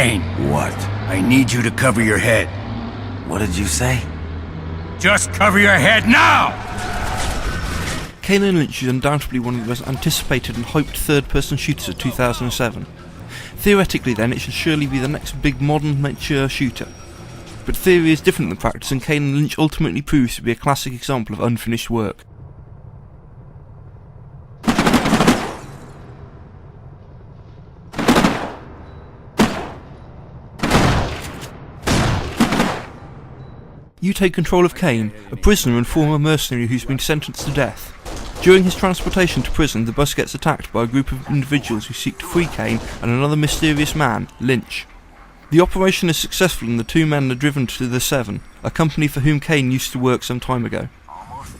Kane, What? I need you to cover your head. What did you say? Just cover your head now! Kane Lynch is undoubtedly one of the most anticipated and hyped third-person shooters of 2007. Theoretically then, it should surely be the next big modern mature shooter. But theory is different than practice, and Kane Lynch ultimately proves to be a classic example of unfinished work. You take control of Kane, a prisoner and former mercenary who's been sentenced to death. During his transportation to prison, the bus gets attacked by a group of individuals who seek to free Kane and another mysterious man, Lynch. The operation is successful and the two men are driven to the Seven, a company for whom Kane used to work some time ago.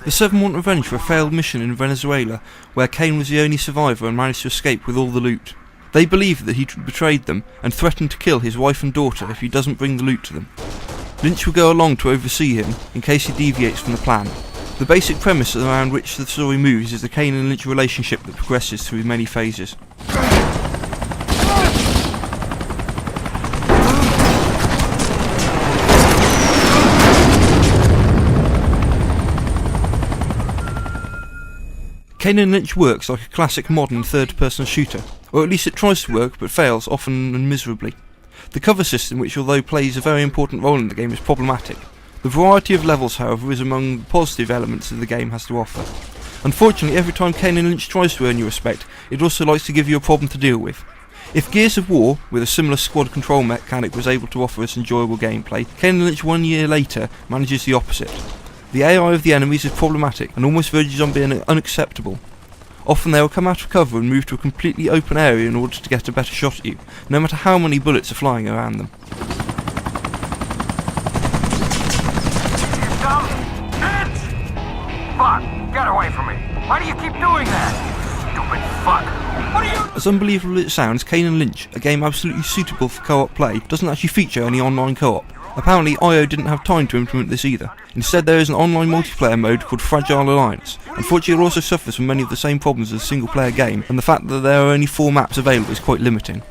The Seven want revenge for a failed mission in Venezuela, where Kane was the only survivor and managed to escape with all the loot. They believe that he betrayed them and threatened to kill his wife and daughter if he doesn't bring the loot to them. Lynch will go along to oversee him in case he deviates from the plan. The basic premise around which the story moves is the Kane and Lynch relationship that progresses through many phases. Kane and Lynch works like a classic modern third-person shooter, or at least it tries to work but fails often and miserably. The cover system, which although plays a very important role in the game, is problematic. The variety of levels, however, is among the positive elements that the game has to offer. Unfortunately, every time Kane and Lynch tries to earn your respect, it also likes to give you a problem to deal with. If Gears of War, with a similar squad control mechanic, was able to offer us enjoyable gameplay, Kane and Lynch 1 year later manages the opposite. The AI of the enemies is problematic and almost verges on being unacceptable. Often they will come out of cover and move to a completely open area in order to get a better shot at you, no matter how many bullets are flying around them. Fuck! Get away from me! Why do you keep doing that? Stupid fuck! What are you— As unbelievable as it sounds, Kane and Lynch, a game absolutely suitable for co-op play, doesn't actually feature any online co-op. Apparently IO didn't have time to implement this either. Instead there is an online multiplayer mode called Fragile Alliance. Unfortunately it also suffers from many of the same problems as a single player game, and the fact that there are only 4 maps available is quite limiting.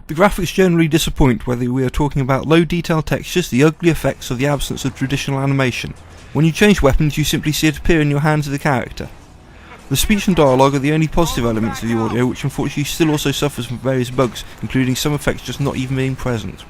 The graphics generally disappoint, whether we are talking about low detail textures, the ugly effects, or the absence of traditional animation. When you change weapons, you simply see it appear in your hands of the character. The speech and dialogue are the only positive elements of the audio, which unfortunately still also suffers from various bugs, including some effects just not even being present.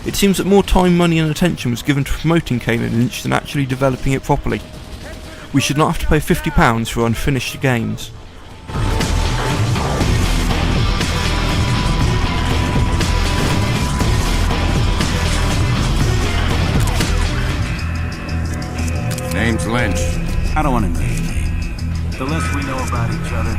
It seems that more time, money and attention was given to promoting Kane and Lynch than actually developing it properly. We should not have to pay £50 for unfinished games. Name's Lynch. I don't want to know your name. The less we know about each other,